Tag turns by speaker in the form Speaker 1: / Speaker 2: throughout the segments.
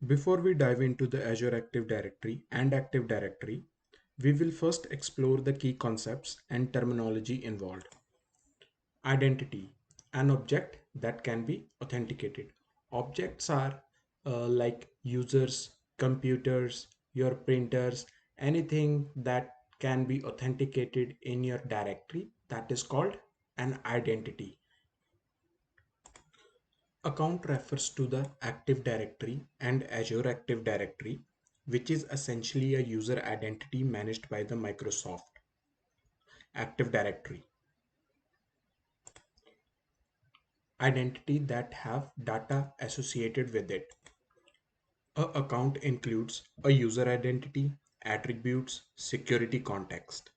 Speaker 1: Before we dive into the Azure Active Directory and Active Directory, we will first explore the key concepts and terminology involved. Identity, an object that can be authenticated. Objects are like users, computers, your printers, anything that can be authenticated in your directory, that is called an identity. Account refers to the Active Directory and Azure Active Directory, which is essentially a user identity managed by the Microsoft Active Directory. Identity that have data associated with it. A account includes a user identity, attributes, security context.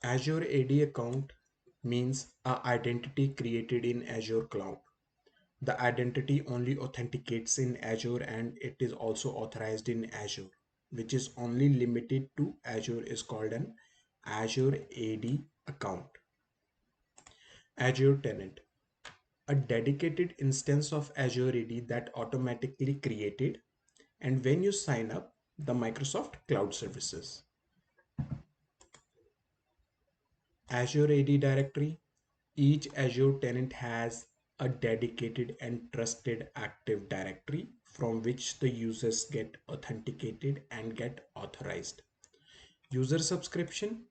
Speaker 1: Azure AD account means a identity created in Azure Cloud. The identity only authenticates in Azure and it is also authorized in Azure, which is only limited to Azure, is called an Azure AD account. Azure tenant, a dedicated instance of Azure AD that automatically created and when you sign up the Microsoft Cloud Services. Azure AD directory, each Azure tenant has a dedicated and trusted Active Directory from which the users get authenticated and get authorized. User subscription,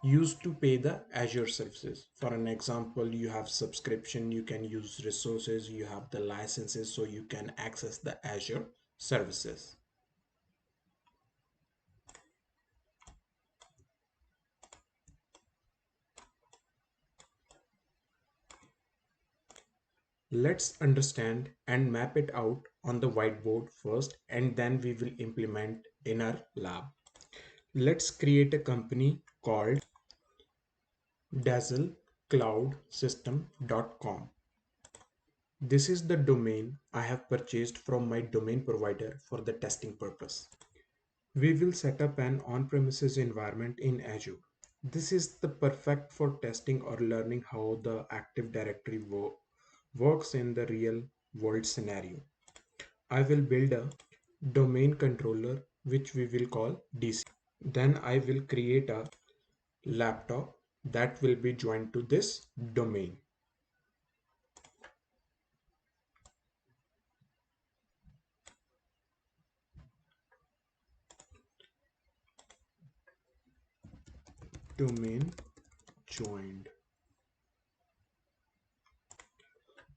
Speaker 1: used to pay the Azure services. For an example, you have subscription, you can use resources, you have the licenses so you can access the Azure services. Let's understand and map it out on the whiteboard first and then we will implement in our lab. Let's create a company called dazzlecloudsystem.com. This is the domain I have purchased from my domain provider for the testing purpose. We will set up an on-premises environment in Azure. This is the perfect for testing or learning how the Active Directory works in the real world scenario. I will build a domain controller which we will call DC. Then I will create a laptop that will be joined to this domain. Domain joined.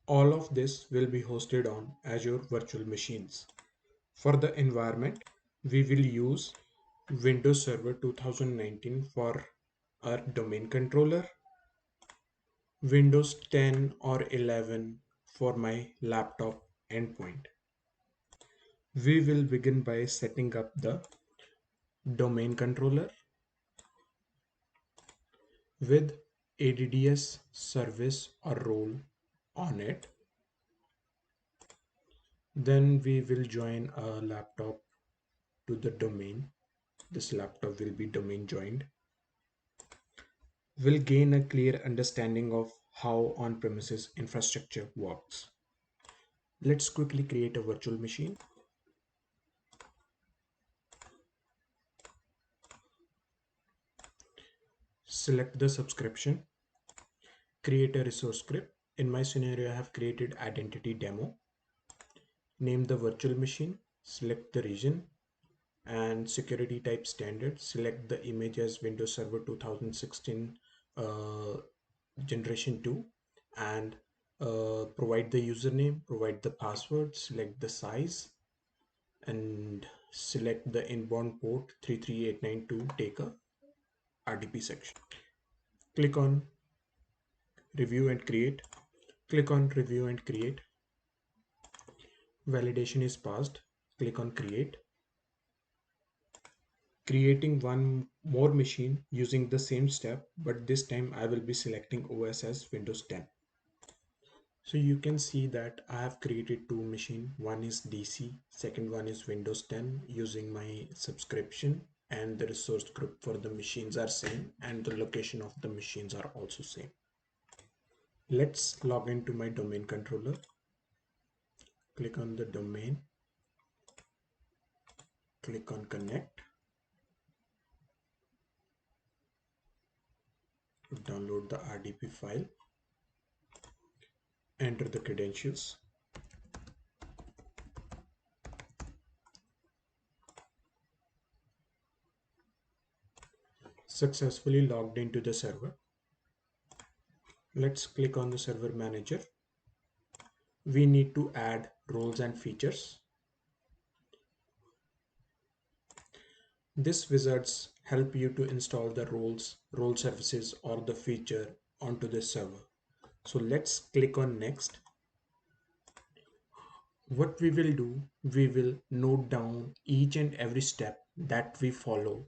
Speaker 1: All of this will be hosted on Azure virtual machines. For the environment, we will use Windows Server 2019 for our domain controller, Windows 10 or 11 for my laptop endpoint. We will begin by setting up the domain controller with ADDS service or role on it. Then we will join a laptop to the domain. This laptop will be domain joined. We'll gain a clear understanding of how on-premises infrastructure works. Let's quickly create a virtual machine. Select the subscription, create a resource script. In my scenario, I have created identity demo. Name the virtual machine, select the region and security type standard. Select the image as Windows Server 2016 generation 2 and provide the username, provide the password, select the size and select the inbound port 33892, take a RDP section. Click on review and create. Click on review and create. Validation is passed. Click on create. Creating one more machine using the same step, but this time I will be selecting OS as Windows 10. So you can see that I have created two machines. One is DC, second one is Windows 10 using my subscription, and the resource group for the machines are same and the location of the machines are also same. Let's log into my domain controller. Click on the domain, click on connect, download the RDP file, enter the credentials. Successfully logged into the server. Let's click on the server manager. We need to add roles and features. This wizards help you to install the roles, role services or the feature onto the server. So let's click on next. What we will do, we will note down each and every step that we follow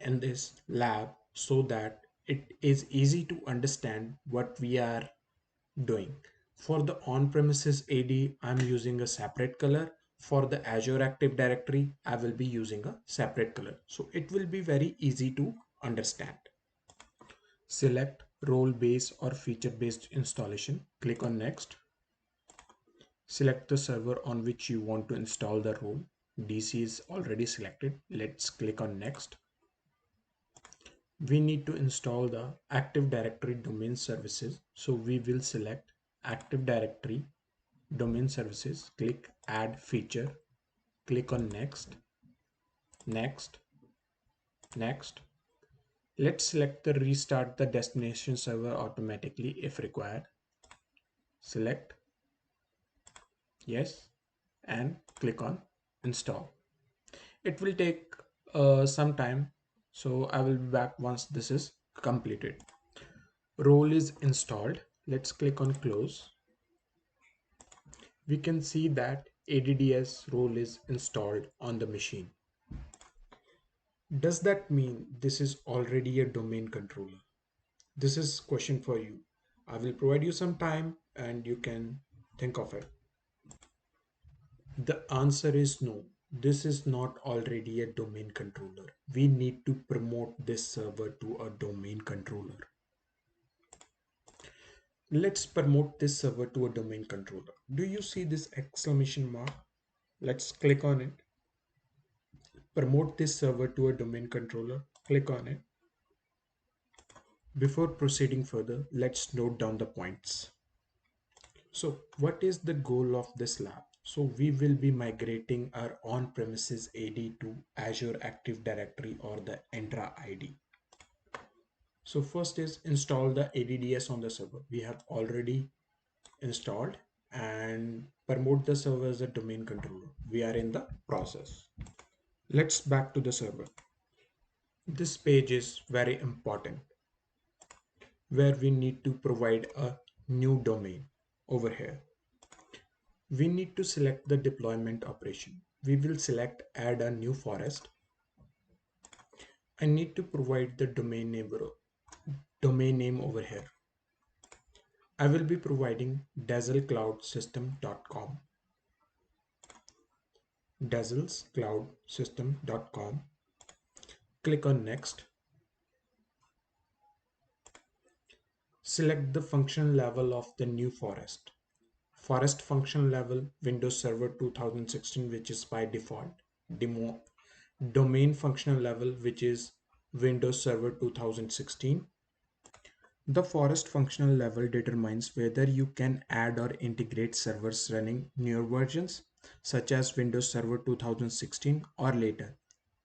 Speaker 1: in this lab so that it is easy to understand what we are doing. For the on-premises AD, I'm using a separate color. For the Azure Active Directory, I will be using a separate color. So it will be very easy to understand. Select role-based or feature-based installation. Click on next. Select the server on which you want to install the role. DC is already selected. Let's click on next. We need to install the Active Directory domain services. So we will select Active Directory domain services, click add feature, click on next, next, next. Let's select the restart the destination server automatically if required. Select yes and click on install. It will take some time, so I will be back once this is completed. Role is installed. Let's click on close. We can see that ADDS role is installed on the machine. Does that mean this is already a domain controller? This is question for you. I will provide you some time and you can think of it. The answer is no. This is not already a domain controller. We need to promote this server to a domain controller. Let's promote this server to a domain controller. Do you see this exclamation mark? Let's click on it. Promote this server to a domain controller. Click on it. Before proceeding further, let's note down the points. So what is the goal of this lab? So we will be migrating our on-premises AD to Azure Active Directory or the Entra ID. So first is install the ADDS on the server. We have already installed, and promote the server as a domain controller. We are in the process. Let's back to the server. This page is very important where we need to provide a new domain over here. We need to select the deployment operation. We will select add a new forest. I need to provide the domain name over here. I will be providing dazzlecloudsystem.com. dazzlecloudsystem.com. Click on next. Select the function level of the new forest. Forest function level Windows Server 2016, which is by default. Domain functional level, which is Windows Server 2016. The forest functional level determines whether you can add or integrate servers running newer versions such as Windows Server 2016 or later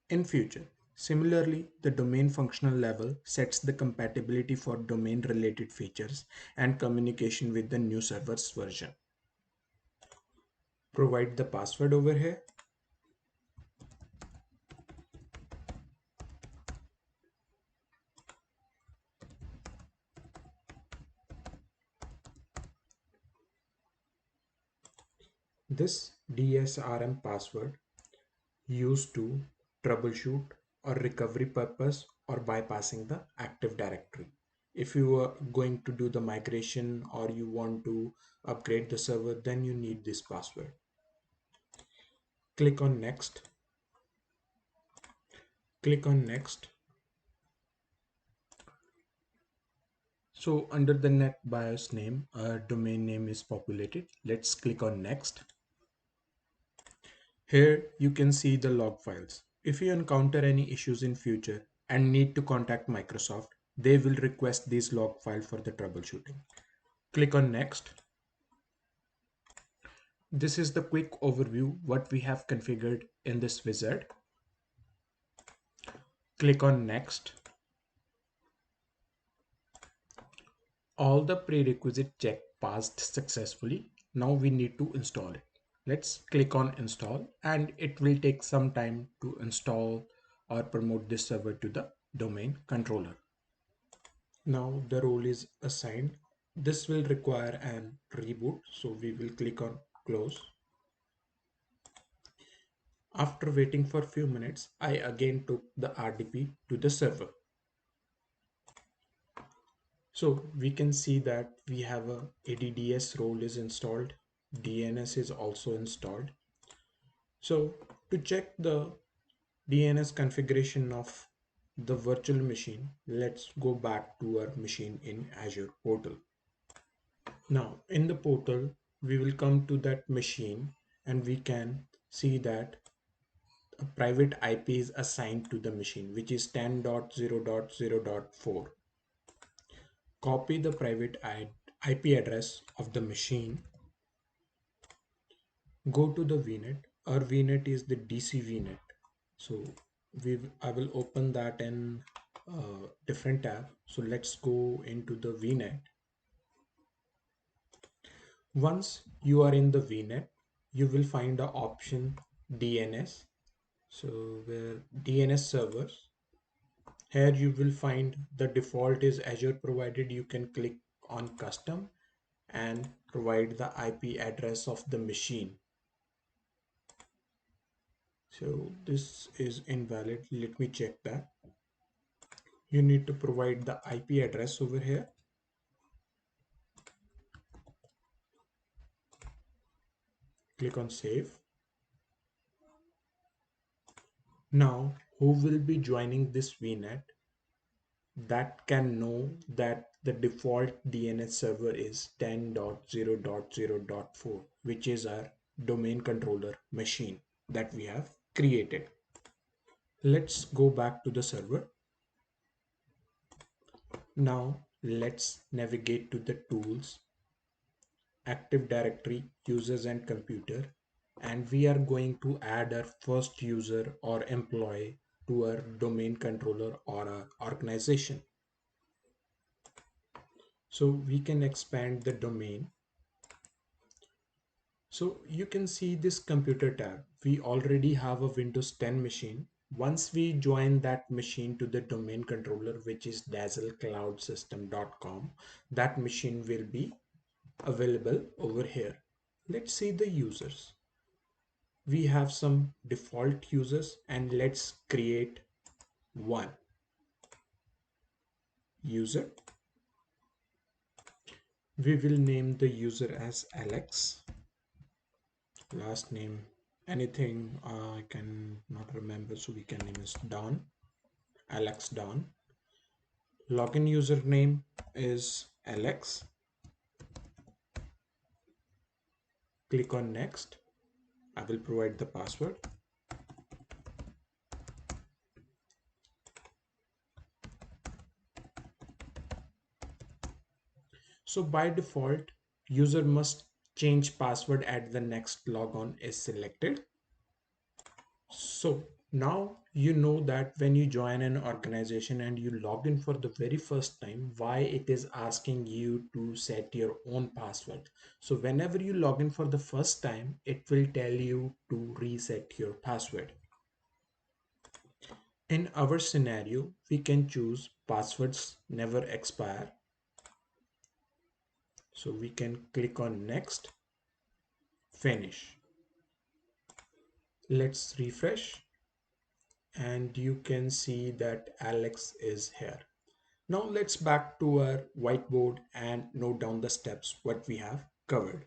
Speaker 1: in future. Similarly, the domain functional level sets the compatibility for domain related features and communication with the new server's version. Provide the password over here. This DSRM password used to troubleshoot or recovery purpose or bypassing the Active Directory. If you are going to do the migration or you want to upgrade the server, then you need this password. Click on next. Click on next. So under the net BIOS name, a domain name is populated. Let's click on next. Here you can see the log files. If you encounter any issues in future and need to contact Microsoft, they will request these log files for the troubleshooting. Click on next. This is the quick overview what we have configured in this wizard. Click on next. All the prerequisite check passed successfully. Now we need to install it. Let's click on install and it will take some time to install or promote this server to the domain controller. Now the role is assigned. This will require an reboot, so we will click on close. After waiting for a few minutes, I again took the RDP to the server. So we can see that we have a ADDS role is installed. DNS is also installed. So to check the DNS configuration of the virtual machine, let's go back to our machine in Azure portal. Now in the portal, we will come to that machine and we can see that a private IP is assigned to the machine, which is 10.0.0.4. Copy the private IP address of the machine. Go to the VNet. Our VNet is the DC VNet. So I will open that in a different tab. So let's go into the VNet. Once you are in the VNet, you will find the option DNS. So where DNS servers, here you will find the default is Azure provided. You can click on custom and provide the IP address of the machine. So this is invalid. Let me check that. You need to provide the IP address over here. Click on save. Now, who will be joining this VNet that can know that the default DNS server is 10.0.0.4, which is our domain controller machine that we have created. Let's go back to the server. Now, let's navigate to the tools, Active Directory, users and computer, and we are going to add our first user or employee to our domain controller or our organization. So we can expand the domain. So you can see this computer tab. We already have a Windows 10 machine. Once we join that machine to the domain controller, which is dazzlecloudsystem.com, that machine will be available over here. Let's see the users. We have some default users and let's create one user. We will name the user as Alex. Last name, anything I can not remember, so we can name is Don. Alex Don. Login username is Alex. Click on next. I will provide the password. So by default, user must change password at the next logon is selected. So now you know that when you join an organization and you log in for the very first time, why it is asking you to set your own password. So whenever you log in for the first time, it will tell you to reset your password. In our scenario, we can choose passwords never expire. So we can click on next, finish. Let's refresh and you can see that Alex is here. Now let's back to our whiteboard and note down the steps what we have covered.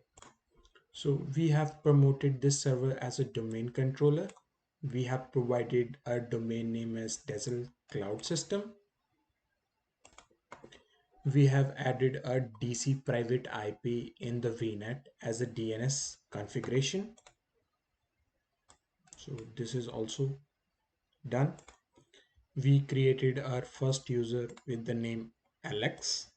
Speaker 1: So we have promoted this server as a domain controller. We have provided a domain name as Dazzle Cloud System. We have added a DC private IP in the VNet as a DNS configuration. So this is also done. We created our first user with the name Alex.